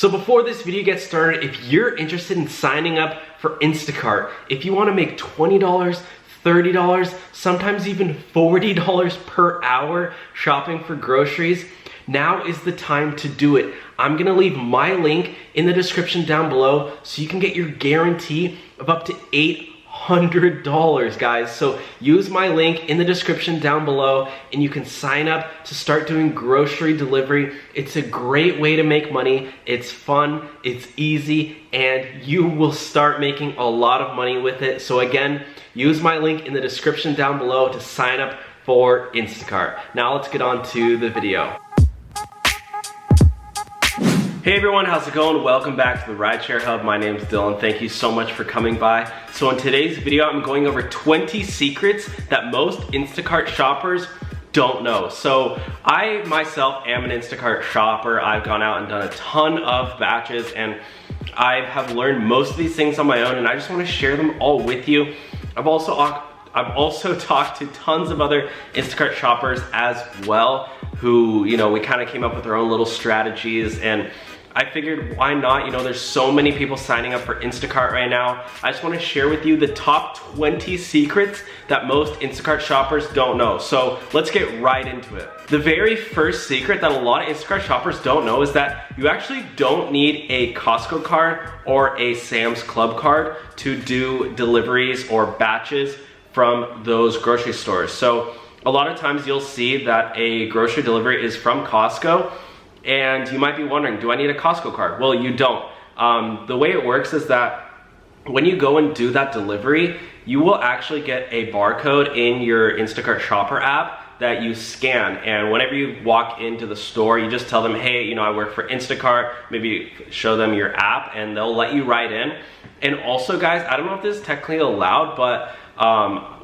So before this video gets started, if you're interested in signing up for Instacart, if you want to make $20, $30, sometimes even $40 per hour shopping for groceries, now is the time to do it. I'm gonna leave my link in the description down below so you can get your guarantee of up to $800, guys. So use my link in the description down below and you can sign up to start doing grocery delivery. It's a great way to make money. It's fun, it's easy, and you will start making a lot of money with it. So again, use my link in the description down below to sign up for Instacart. Now let's get on to the video. Hey everyone, how's it going? Welcome back to the Rideshare Hub. My name's Dylan. Thank you so much for coming by. So in today's video, I'm going over 20 secrets that most Instacart shoppers don't know. So I myself am an Instacart shopper. I've gone out and done a ton of batches and I have learned most of these things on my own and I just want to share them all with you. I've also talked to tons of other Instacart shoppers as well who, you know, we kind of came up with our own little strategies and I figured why not, you know, there's so many people signing up for Instacart right now. I just want to share with you the top 20 secrets that most Instacart shoppers don't know. So let's get right into it. The very first secret that a lot of Instacart shoppers don't know is that you actually don't need a Costco card or a Sam's Club card to do deliveries or batches from those grocery stores. So a lot of times you'll see that a grocery delivery is from Costco and you might be wondering, do I need a Costco card? Well, you don't. The way it works is that when you go and do that delivery, you will actually get a barcode in your Instacart shopper app that you scan, and whenever you walk into the store, you just tell them, hey, you know, I work for Instacart, maybe show them your app and they'll let you right in. And also guys, I don't know if this is technically allowed, but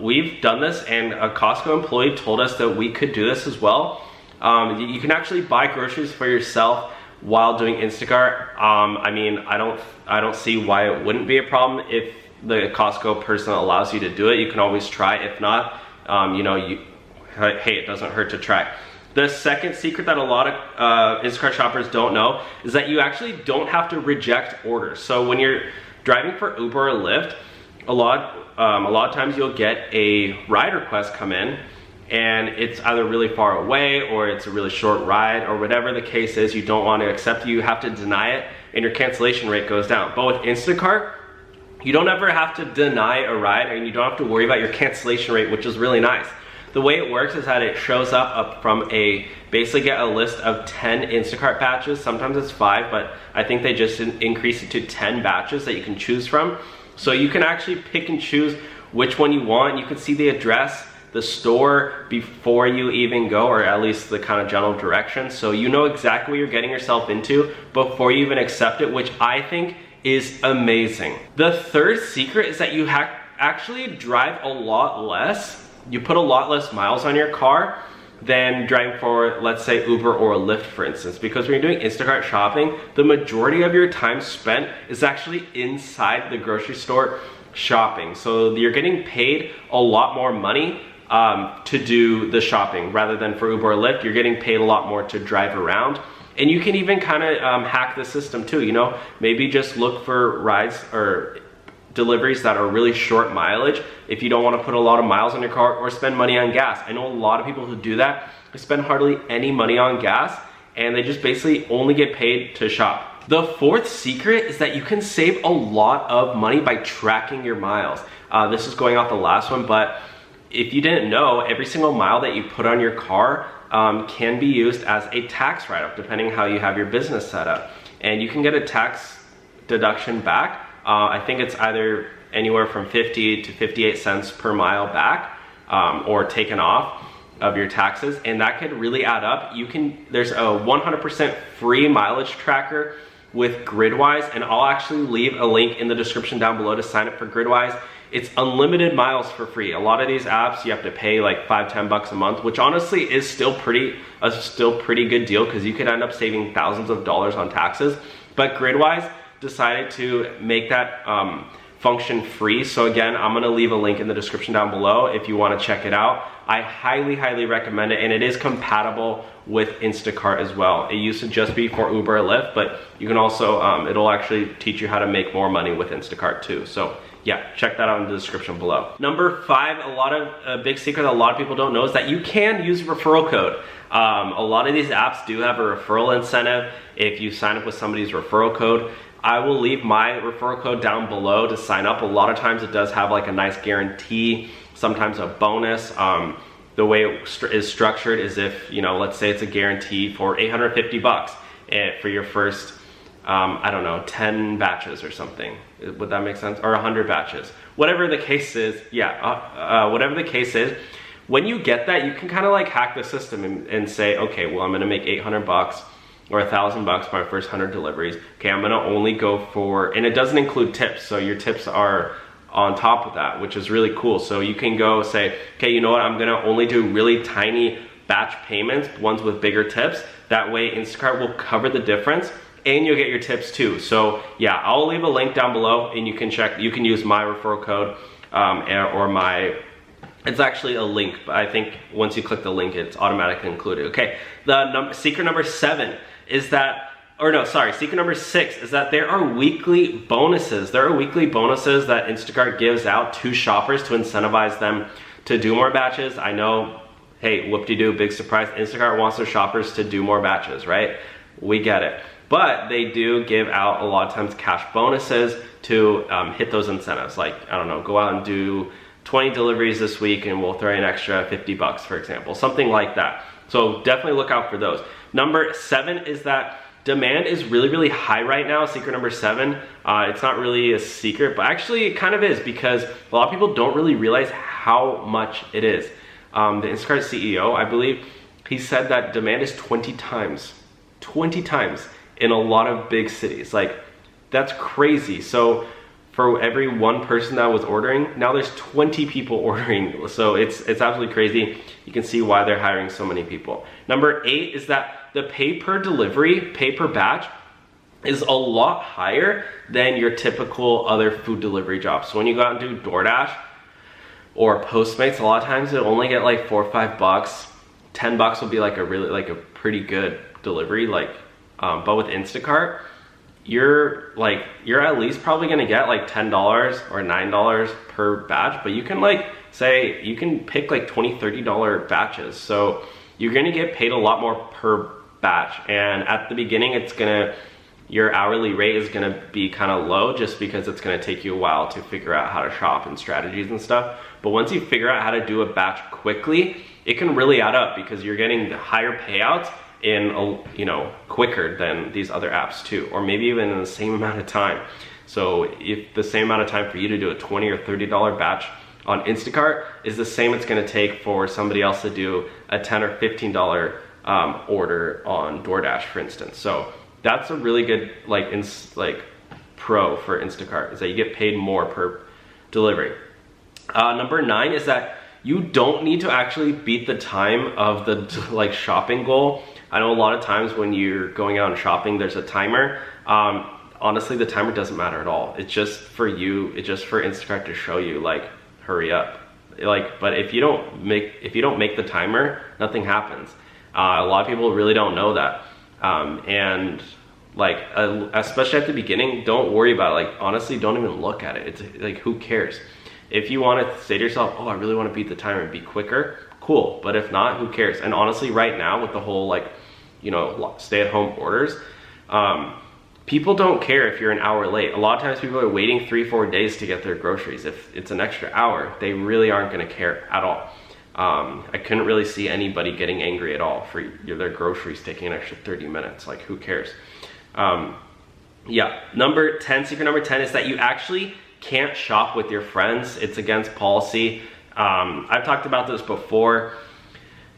we've done this and a Costco employee told us that we could do this as well. You can actually buy groceries for yourself while doing Instacart. I mean, I don't see why it wouldn't be a problem if the Costco person allows you to do it. You can always try. If not, you know, hey, it doesn't hurt to try. The second secret that a lot of Instacart shoppers don't know is that you actually don't have to reject orders. So when you're driving for Uber or Lyft, a lot of times you'll get a ride request come in and it's either really far away or it's a really short ride or whatever the case is, you don't want to accept it, you have to deny it and your cancellation rate goes down. But with Instacart, you don't ever have to deny a ride and you don't have to worry about your cancellation rate, which is really nice. The way it works is that it shows up from basically get a list of 10 Instacart batches. Sometimes it's 5, but I think they just increase it to 10 batches that you can choose from. So you can actually pick and choose which one you want. You can see the address, the store before you even go, or at least the kind of general direction. So you know exactly what you're getting yourself into before you even accept it, which I think is amazing. The third secret is that you actually drive a lot less. You put a lot less miles on your car than driving for, let's say, Uber or Lyft, for instance. Because when you're doing Instacart shopping, the majority of your time spent is actually inside the grocery store shopping. So you're getting paid a lot more money to do the shopping rather than for Uber or Lyft. You're getting paid a lot more to drive around. And you can even kind of hack the system too, you know? Maybe just look for rides or deliveries that are really short mileage if you don't want to put a lot of miles on your car or spend money on gas. I know a lot of people who do that. They spend hardly any money on gas and they just basically only get paid to shop. The fourth secret is that you can save a lot of money by tracking your miles. This is going off the last one, but if you didn't know, every single mile that you put on your car can be used as a tax write-up, depending how you have your business set up. And you can get a tax deduction back. I think it's either anywhere from 50 to 58 cents per mile back, or taken off of your taxes, and that could really add up. There's a 100% free mileage tracker with Gridwise, and I'll actually leave a link in the description down below to sign up for Gridwise. It's unlimited miles for free. A lot of these apps you have to pay like $5–10 a month, which honestly is still pretty good deal because you could end up saving thousands of dollars on taxes. But Gridwise decided to make that function free. So again, I'm gonna leave a link in the description down below if you wanna check it out. I highly recommend it, and it is compatible with Instacart as well. It used to just be for Uber or Lyft, but you can also, it'll actually teach you how to make more money with Instacart too. So yeah, check that out in the description below. Number 5, a big secret that a lot of people don't know is that you can use referral code. A lot of these apps do have a referral incentive if you sign up with somebody's referral code. I will leave my referral code down below to sign up. A lot of times it does have like a nice guarantee, sometimes a bonus. The way it is structured is if, you know, let's say it's a guarantee for 850 bucks for your first, I don't know, 10 batches or something. Would that make sense? Or 100 batches. Whatever the case is, yeah, whatever the case is, when you get that, you can kind of like hack the system and say, okay, well, I'm gonna make 800 bucks or 1,000 bucks for my first 100 deliveries. Okay, I'm gonna only go for, and it doesn't include tips, so your tips are on top of that, which is really cool. So you can go say, okay, you know what, I'm gonna only do really tiny batch payments, ones with bigger tips. That way Instacart will cover the difference and you'll get your tips too. So yeah, I'll leave a link down below and you can check, you can use my referral code or my, it's actually a link, but I think once you click the link, it's automatically included. Okay, secret number 7 is that, or no, sorry, secret number 6 is that there are weekly bonuses. There are weekly bonuses that Instacart gives out to shoppers to incentivize them to do more batches. I know, hey, whoop-de-doo, big surprise, Instacart wants their shoppers to do more batches, right? We get it. But they do give out a lot of times cash bonuses to hit those incentives. Like, I don't know, go out and do 20 deliveries this week and we'll throw you an extra 50 bucks, for example, something like that. So definitely look out for those. Number 7 is that demand is really high right now. Secret number 7, it's not really a secret, but actually it kind of is, because a lot of people don't really realize how much it is. The Instacart CEO, I believe, he said that demand is 20 times in a lot of big cities. Like, that's crazy. So for every one person that was ordering, now there's 20 people ordering. So it's absolutely crazy. You can see why they're hiring so many people. Number 8 is that the pay per delivery, pay per batch, is a lot higher than your typical other food delivery jobs. So when you go out and do DoorDash or Postmates, a lot of times you'll only get like 4 or 5 bucks. 10 bucks will be like a pretty good delivery. Like, but with Instacart, you're at least probably gonna get like $10 or $9 per batch, but you can like say, you can pick like $20, $30 batches. So you're gonna get paid a lot more per batch. And at the beginning, your hourly rate is gonna be kind of low, just because it's gonna take you a while to figure out how to shop and strategies and stuff. But once you figure out how to do a batch quickly, it can really add up, because you're getting the higher payouts in quicker than these other apps too, or maybe even in the same amount of time. So if the same amount of time for you to do a $20 or $30 batch on Instacart is the same it's gonna take for somebody else to do a $10 or $15 order on DoorDash, for instance. So that's a really good pro for Instacart, is that you get paid more per delivery. Number 9 is that you don't need to actually beat the time of the shopping goal. I know a lot of times when you're going out and shopping, there's a timer. Honestly, the timer doesn't matter at all. It's just for you. It's just for Instacart to show you, like, hurry up. But if you don't make the timer, nothing happens. A lot of people really don't know that. And especially at the beginning, don't worry about it. Like, honestly, don't even look at it. It's like, who cares? If you want to say to yourself, oh, I really want to beat the timer and be quicker, cool. But if not, who cares? And honestly, right now with the whole stay-at-home orders, people don't care if you're an hour late. A lot of times people are waiting 3-4 days to get their groceries. If it's an extra hour, they really aren't going to care at all. I couldn't really see anybody getting angry at all for their groceries taking an extra 30 minutes. Like, who cares? Yeah, secret number 10 is that you actually can't shop with your friends. It's against policy. I've talked about this before.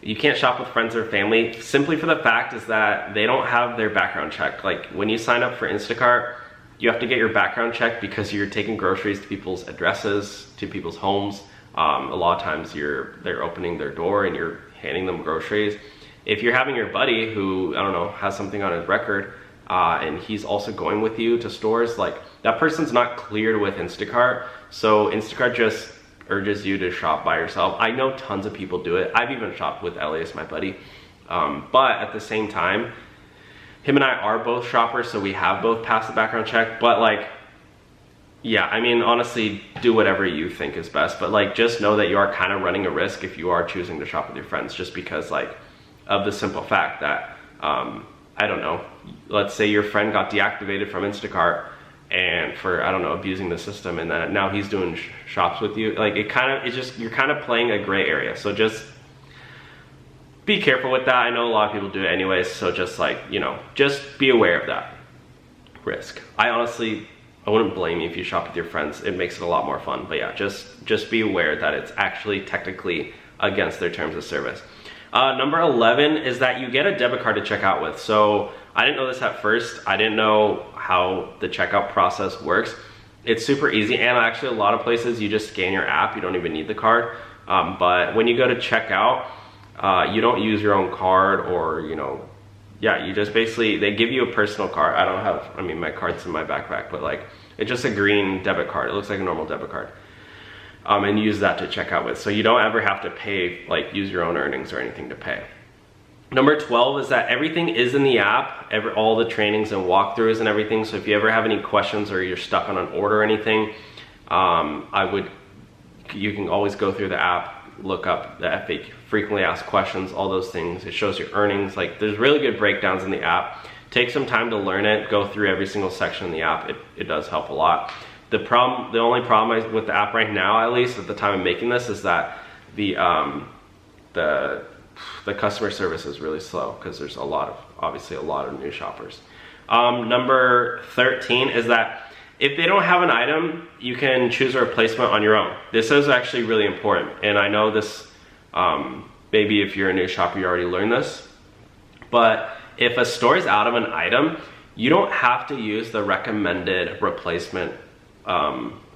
You can't shop with friends or family, simply for the fact is that they don't have their background check. Like, when you sign up for Instacart, you have to get your background checked, because you're taking groceries to people's addresses, to people's homes. A lot of times they're opening their door and you're handing them groceries. If you're having your buddy who, I don't know, has something on his record, and he's also going with you to stores, like, that person's not cleared with Instacart. So Instacart just urges you to shop by yourself. I know tons of people do it. I've even shopped with Elias, my buddy. But at the same time, him and I are both shoppers, so we have both passed the background check. But like, yeah, I mean, honestly, do whatever you think is best. But like, just know that you are kind of running a risk if you are choosing to shop with your friends, just because like of the simple fact that, I don't know, let's say your friend got deactivated from Instacart and for, I don't know, abusing the system, and then now he's doing shops with you. Like, you're kind of playing a gray area. So just be careful with that. I know a lot of people do it anyways, so just like, you know, just be aware of that risk. I wouldn't blame you if you shop with your friends. It makes it a lot more fun. But yeah, just be aware that it's actually technically against their terms of service. Number 11 is that you get a debit card to check out with. So I didn't know this at first. I didn't know how the checkout process works. It's super easy, and actually a lot of places you just scan your app. You don't even need the card. But when you go to checkout, you don't use your own card, or, you know, yeah, you just basically, they give you a personal card. I mean, my card's in my backpack, but like, it's just a green debit card. It looks like a normal debit card. And use that to check out with. So you don't ever have to pay, like use your own earnings or anything to pay. Number 12 is that everything is in the app, all the trainings and walkthroughs and everything. So if you ever have any questions or you're stuck on an order or anything, you can always go through the app, look up the FAQ, frequently asked questions, all those things. It shows your earnings. Like, there's really good breakdowns in the app. Take some time to learn it, go through every single section in the app. It does help a lot. The only problem with the app right now, at least at the time of making this, is that the customer service is really slow, because there's obviously a lot of new shoppers. Number 13 is that if they don't have an item, you can choose a replacement on your own. This is actually really important, and I know this, maybe if you're a new shopper, you already learned this, but if a store is out of an item, you don't have to use the recommended replacement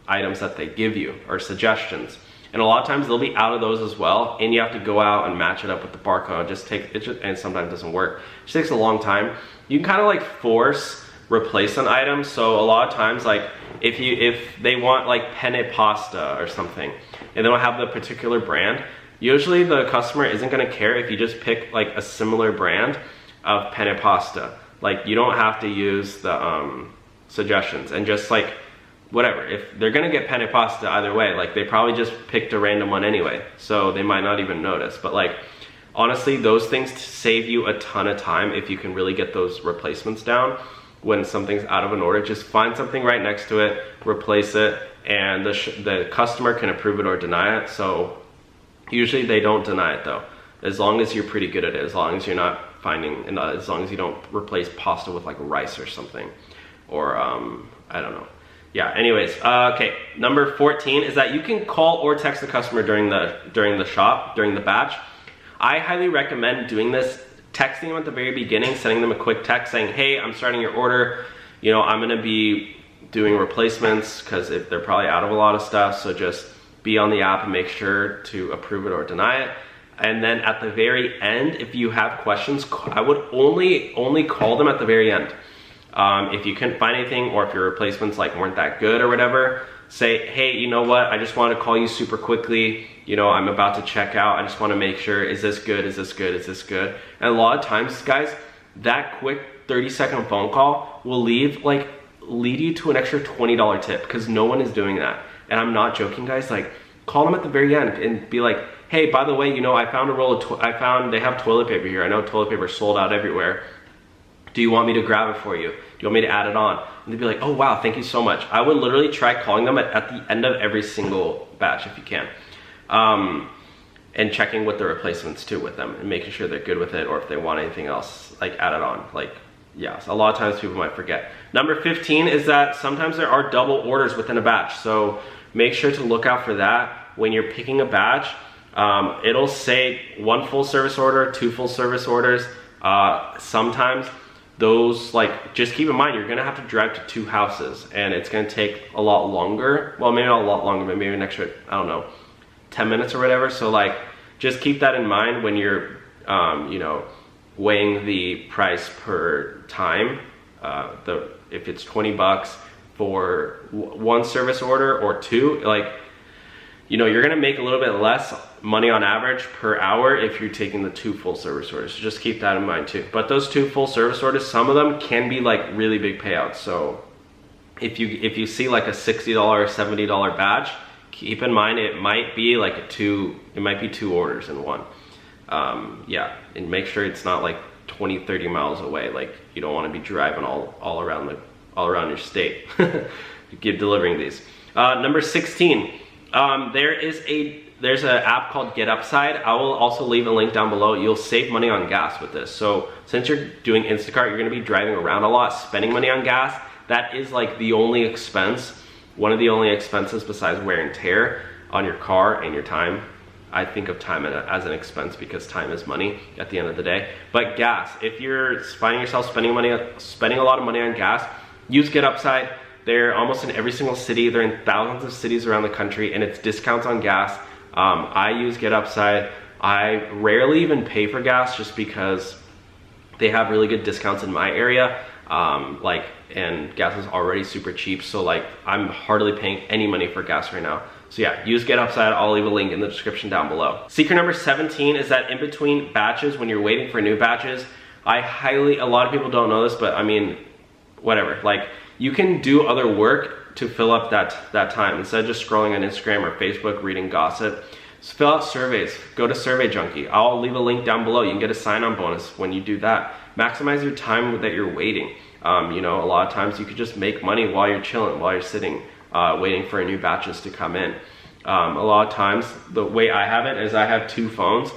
items that they give you, or suggestions. And a lot of times they'll be out of those as well, and you have to go out and match it up with the barcode. And sometimes it doesn't work. It just takes a long time. You can kind of like force replace an item. So a lot of times, like if they want like penne pasta or something, and they don't have the particular brand, usually the customer isn't going to care if you just pick like a similar brand of penne pasta. Like, you don't have to use the suggestions, and just like whatever, if they're gonna get penne pasta either way, like they probably just picked a random one anyway, so they might not even notice. But like, honestly, those things save you a ton of time if you can really get those replacements down. When something's out of an order, just find something right next to it, replace it, and the customer can approve it or deny it. So usually they don't deny it though, as long as you're pretty good at it, as long as you're not finding, and as long as you don't replace pasta with like rice or something, or I don't know. Yeah, anyways, okay, number 14 is that you can call or text the customer during the batch. I highly recommend doing this, texting them at the very beginning, sending them a quick text saying, hey, I'm starting your order, you know, I'm gonna be doing replacements, because if they're probably out of a lot of stuff, so just be on the app and make sure to approve it or deny it. And then at the very end, if you have questions, I would only call them at the very end. If you couldn't find anything, or if your replacements like weren't that good or whatever, say, hey, you know what, I just want to call you super quickly, you know, I'm about to check out, I just want to make sure, is this good, is this good, is this good? And a lot of times, guys, that quick 30-second phone call will lead you to an extra $20 tip, because no one is doing that. And I'm not joking, guys. Like, call them at the very end and be like, hey, by the way, you know, I found a roll of they have toilet paper here. I know toilet paper is sold out everywhere. Do you want me to grab it for you? Do you want me to add it on? And they'd be like, oh wow, thank you so much. I would literally try calling them at the end of every single batch if you can. And checking with the replacements too with them, and making sure they're good with it, or if they want anything else, like add it on. Like, yeah, so a lot of times people might forget. Number 15 is that sometimes there are double orders within a batch. So make sure to look out for that when you're picking a batch. It'll say 1 full service order, 2 full service orders. Sometimes those, like, just keep in mind, you're gonna have to drive to 2 houses, and it's gonna take a lot longer. Well, maybe not a lot longer, but maybe an extra, I don't know, 10 minutes or whatever. So like, just keep that in mind when you're, you know, weighing the price per time. If it's $20 for 1 service order or 2, like, you know, you're gonna make a little bit less money on average per hour if you're taking the 2 full service orders. So just keep that in mind too. But those 2 full service orders, some of them can be like really big payouts. So if you see like a $60 or $70 batch, keep in mind it might be like 2 orders in one. Yeah, and make sure it's not like 20-30 miles away. Like, you don't want to be driving all around your state. You keep delivering these. Number 16, there's an app called Get Upside. I will also leave a link down below. You'll save money on gas with this. So since you're doing Instacart, you're gonna be driving around a lot, spending money on gas. That is like the only expense, one of the only expenses besides wear and tear on your car and your time. I think of time as an expense because time is money at the end of the day. But gas, if you're finding yourself spending a lot of money on gas, use Get Upside. They're almost in every single city. They're in thousands of cities around the country, and it's discounts on gas. I use Get Upside. I rarely even pay for gas just because they have really good discounts in my area. And gas is already super cheap, so like I'm hardly paying any money for gas right now. So yeah, use Get Upside. I'll leave a link in the description down below. Secret number 17 is that in between batches, when you're waiting for new batches, a lot of people don't know this, but I mean, whatever, like you can do other work to fill up that time. Instead of just scrolling on Instagram or Facebook, reading gossip, just fill out surveys. Go to Survey Junkie. I'll leave a link down below. You can get a sign-on bonus when you do that. Maximize your time that you're waiting. You know, a lot of times you could just make money while you're chilling, while you're sitting, waiting for new batches to come in. A lot of times, the way I have it is I have 2 phones.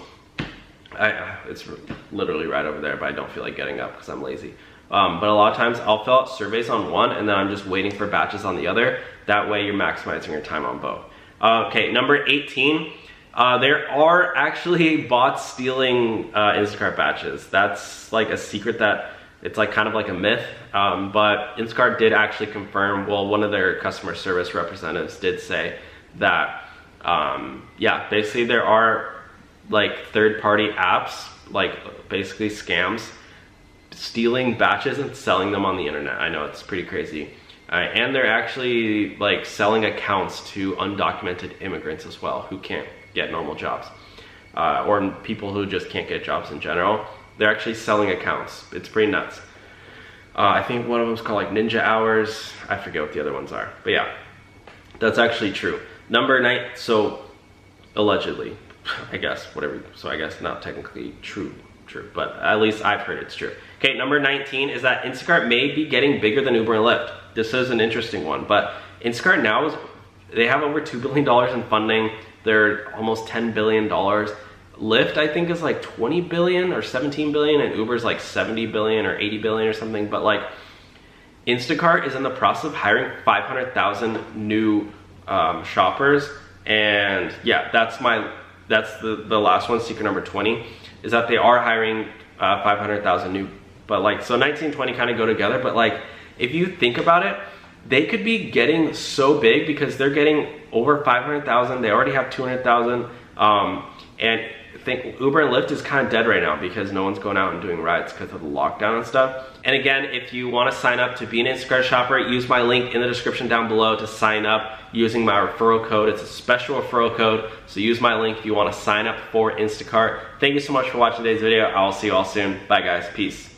It's literally right over there, but I don't feel like getting up because I'm lazy. But a lot of times I'll fill out surveys on one and then I'm just waiting for batches on the other. That way you're maximizing your time on both. Okay, number 18. There are actually bots stealing Instacart batches. That's like a secret that it's like kind of like a myth, but Instacart did actually confirm, well, one of their customer service representatives did say that, yeah, basically there are like third-party apps, like basically scams, stealing batches and selling them on the internet. I know, it's pretty crazy. And they're actually like selling accounts to undocumented immigrants as well who can't get normal jobs, or people who just can't get jobs in general. They're actually selling accounts. It's pretty nuts. I think one of them is called like Ninja Hours. I forget what the other ones are, but yeah, that's actually true. Number 9, so allegedly, I guess, whatever. So I guess not technically true, but at least I've heard it's true. Okay, number 19 is that Instacart may be getting bigger than Uber and Lyft. This is an interesting one, but Instacart now they have over $2 billion in funding. They're almost $10 billion. Lyft, I think, is like 20 billion or 17 billion, and Uber's like 70 billion or 80 billion or something. But like, Instacart is in the process of hiring 500,000 new shoppers, and yeah, that's the last one. Secret number 20 is that they are hiring 500,000 new. But like, so 19, 20 kind of go together. But like, if you think about it, they could be getting so big because they're getting over 500,000. They already have 200,000. And I think Uber and Lyft is kind of dead right now because no one's going out and doing rides because of the lockdown and stuff. And again, if you want to sign up to be an Instacart shopper, use my link in the description down below to sign up using my referral code. It's a special referral code, so use my link if you want to sign up for Instacart. Thank you so much for watching today's video. I'll see you all soon. Bye guys, peace.